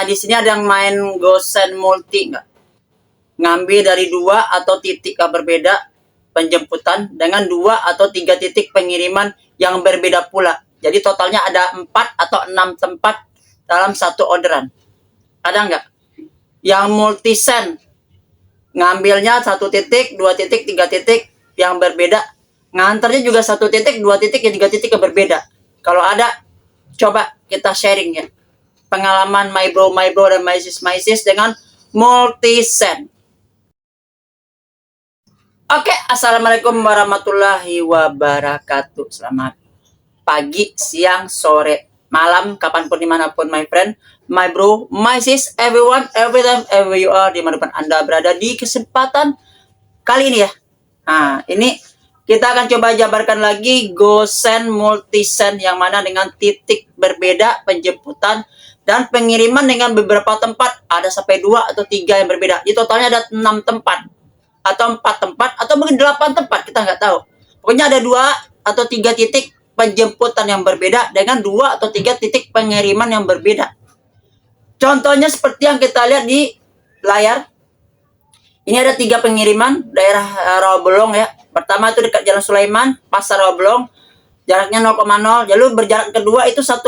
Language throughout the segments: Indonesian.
Di sini ada yang main Gosen Multi nggak? Ngambil dari dua atau titik yang berbeda penjemputan dengan dua atau tiga titik pengiriman yang berbeda pula. Jadi totalnya ada 4 atau 6 tempat dalam satu orderan. Ada nggak? Yang multi send, ngambilnya satu titik, dua titik, tiga titik yang berbeda. Ngantarnya juga satu titik, dua titik, tiga titik yang berbeda. Kalau ada, coba kita sharing ya. Pengalaman my bro dan my sis dengan multi send. Oke, assalamualaikum warahmatullahi wabarakatuh. Selamat pagi, siang, sore, malam, kapanpun dimanapun my friend, my bro, my sis, everyone, every time, ever you are, dimanapun Anda berada di kesempatan kali ini ya. Nah, ini kita akan coba jabarkan lagi GoSend Multisend yang mana dengan titik berbeda penjemputan dan pengiriman dengan beberapa tempat, ada sampai 2 atau 3 yang berbeda. Di totalnya ada 6 tempat atau 4 tempat atau mungkin 8 tempat, kita nggak tahu. Pokoknya ada 2 atau 3 titik penjemputan yang berbeda dengan 2 atau 3 titik pengiriman yang berbeda. Contohnya seperti yang kita lihat di layar. Ini ada 3 pengiriman daerah Rawabelong ya. Pertama itu dekat Jalan Sulaiman, Pasar Rawabelong, jaraknya 0,0. Lalu berjarak kedua itu 1,5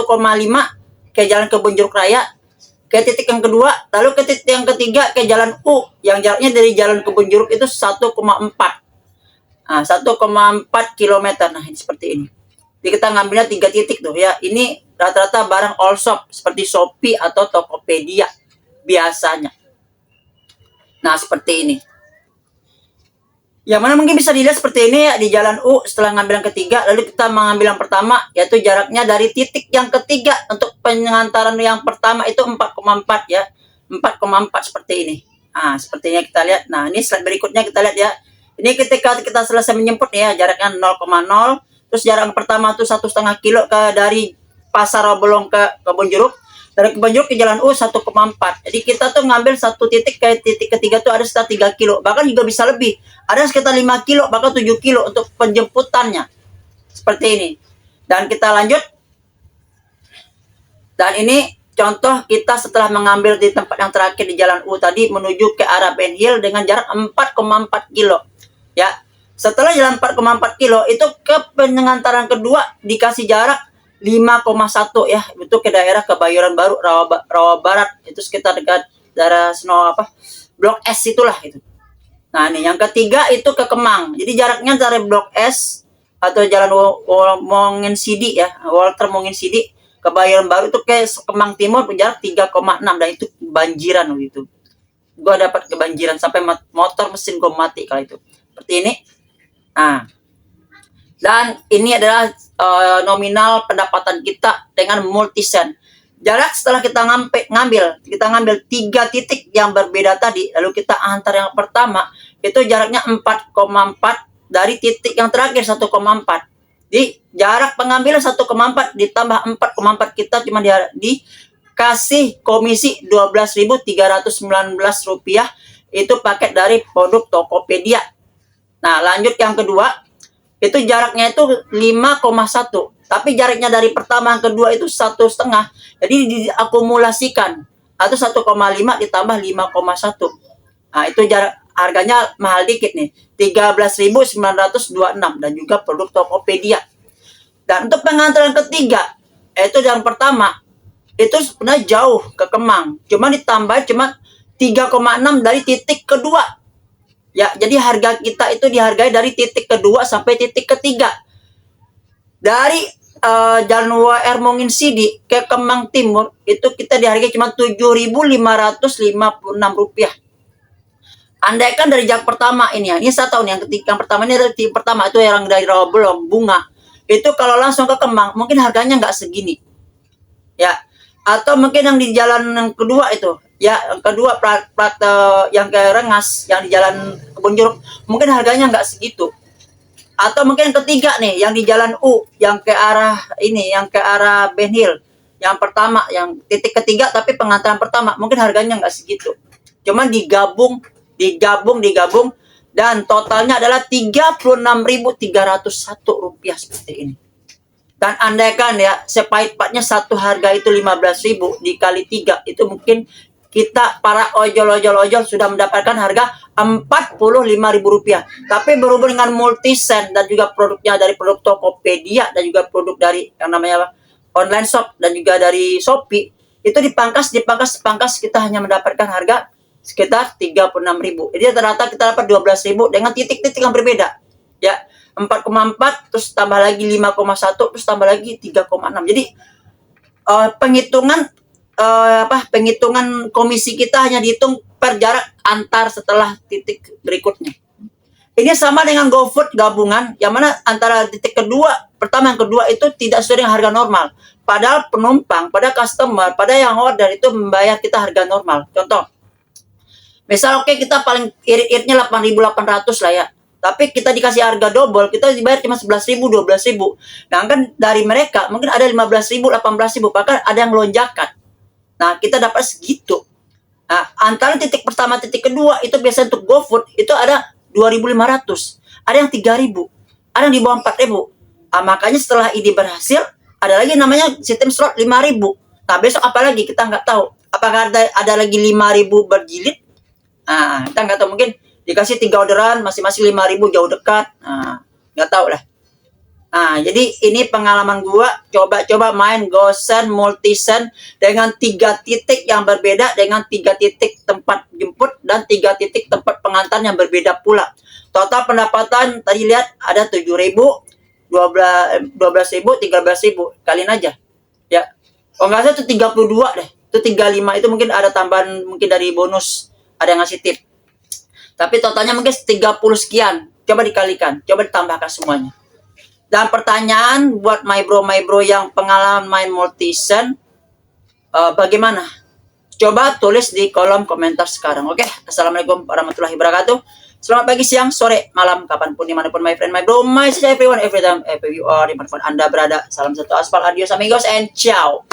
ke Jalan Kebun Jeruk Raya, ke titik yang kedua, lalu ke titik yang ketiga ke Jalan U yang jaraknya dari Jalan Kebun Jeruk itu 1,4. Nah, 1,4 km. Nah, ini seperti ini. Jadi kita ngambilnya 3 titik tuh ya. Ini rata-rata barang all shop seperti Shopee atau Tokopedia biasanya. Nah, seperti ini. Yang mana mungkin bisa dilihat seperti ini ya, di Jalan U setelah ngambil yang ketiga, lalu kita mengambil yang pertama, yaitu jaraknya dari titik yang ketiga untuk pengantaran yang pertama itu 4,4 ya. 4,4 seperti ini. Nah, sepertinya kita lihat. Nah, ini slide berikutnya kita lihat ya. Ini ketika kita selesai menjemput ya, jaraknya 0,0. Terus jarak pertama itu 1,5 kilo dari Pasar Rawabelong ke Kebun Jeruk. Dari Kebun Jeruk ke Jalan U 1,4. Jadi kita tuh ngambil satu titik ke titik ketiga tuh ada sekitar 3 kilo. Bahkan juga bisa lebih. Ada sekitar 5 kilo, bahkan 7 kilo untuk penjemputannya. Seperti ini. Dan kita lanjut. Dan ini contoh kita setelah mengambil di tempat yang terakhir di Jalan U tadi menuju ke arah Ben Hill dengan jarak 4,4 kilo. Ya. Setelah jalan 4,4 kilo itu ke pengantaran kedua dikasih jarak 5,1 ya, itu ke daerah Kebayoran Baru, Rawa Barat, itu sekitar dekat daerah Blok S itulah itu. Nah, ini yang ketiga itu ke Kemang. Jadi jaraknya dari Blok S atau Jalan Mongin Sidi ya, Walter Mongin Sidi, Kebayoran Baru itu ke Kemang Timur jarak 3,6 dan itu banjiran gitu. Gua dapat kebanjiran sampai motor mesin gua mati kalau itu. Seperti ini. Nah, dan ini adalah nominal pendapatan kita dengan multisend. Jarak setelah kita ngambil 3 titik yang berbeda tadi, lalu kita antar yang pertama, itu jaraknya 4,4 dari titik yang terakhir 1,4. Di jarak pengambilan 1,4 ditambah 4,4 kita cuma dikasih komisi Rp12.319 itu paket dari produk Tokopedia. Nah, lanjut yang kedua. Itu jaraknya itu 5,1. Tapi jaraknya dari pertama yang kedua itu 1,5. Jadi diakumulasikan. Atau 1,5 ditambah 5,1. Nah, itu jarak harganya mahal dikit nih. 13.926 dan juga produk Tokopedia. Dan untuk pengantaran ketiga, itu yang pertama, itu sebenarnya jauh ke Kemang. Cuma ditambah 3,6 dari titik kedua. Ya, jadi harga kita itu dihargai dari titik kedua sampai titik ketiga. Dari Jalan WR Mongin Sidi ke Kemang Timur itu kita dihargai cuma Rp7.556. Andaikan dari jarak pertama ini ya, ini saya tahu nih yang ketiga, yang pertama ini dari titik pertama itu yang dari Rawabelong Bunga. Itu kalau langsung ke Kemang mungkin harganya nggak segini. Ya, atau mungkin yang di jalan yang kedua itu ya, yang kedua yang ke Rengas yang di Jalan Kebun Jeruk mungkin harganya nggak segitu. Atau mungkin yang ketiga nih yang di Jalan U yang ke arah ini, yang ke arah Ben Hill yang pertama, yang titik ketiga tapi pengantaran pertama mungkin harganya nggak segitu. Cuman digabung dan totalnya adalah Rp36.301 seperti ini. Dan andaikan ya, sepahit-pahitnya satu harga itu 15.000 dikali 3, itu mungkin kita para ojol sudah mendapatkan harga Rp45.000. Tapi berhubung dengan multisen dan juga produknya dari produk Tokopedia dan juga produk dari yang namanya online shop dan juga dari Shopee, itu dipangkas kita hanya mendapatkan harga sekitar 36.000. Jadi ternyata kita dapat 12.000 dengan titik-titik yang berbeda. Ya, 4,4 terus tambah lagi 5,1 terus tambah lagi 3,6. Jadi penghitungan komisi kita hanya dihitung per jarak antar setelah titik berikutnya. Ini sama dengan GoFood gabungan, yang mana antara titik kedua, pertama yang kedua itu tidak sesuai dengan harga normal. Padahal penumpang, pada customer, pada yang order itu membayar kita harga normal. Contoh, misal kita paling irit-iritnya 8.800 lah ya. Tapi kita dikasih harga double, kita dibayar cuma 11.000, 12.000. Nah kan dari mereka mungkin ada 15.000, 18.000, bahkan ada yang lonjakan. Nah kita dapat segitu. Nah antara titik pertama titik kedua itu biasanya untuk GoFood itu ada 2.500, ada yang 3.000, ada yang di bawah 4.000. Nah, makanya setelah ini berhasil, ada lagi namanya sistem slot 5.000. Nah besok apa lagi kita nggak tahu. Apakah ada lagi 5.000 berjilid? Nah kita nggak tahu, mungkin dikasih 3 orderan masing-masing 5.000 jauh dekat. Nah nggak tahu lah. Nah, jadi ini pengalaman gua coba main GoSend Multisen dengan 3 titik yang berbeda, dengan 3 titik tempat jemput dan 3 titik tempat pengantar yang berbeda pula. Total pendapatan tadi lihat ada 7.000, 12.000, 13.000. Kalian aja. Ya. Kalau nggak salah itu 32 deh. Itu 35 itu mungkin ada tambahan mungkin dari bonus, ada yang ngasih tip. Tapi totalnya mungkin 30 sekian. Coba dikalikan, coba ditambahkan semuanya. Dan pertanyaan buat my bro yang pengalaman main Multisen, bagaimana? Coba tulis di kolom komentar sekarang. Oke, assalamualaikum warahmatullahi wabarakatuh. Selamat pagi, siang, sore, malam, kapanpun, dimanapun my friend, my bro, my sister, everyone, every time, every you are, dimanapun Anda berada. Salam satu aspal, adios amigos, and ciao.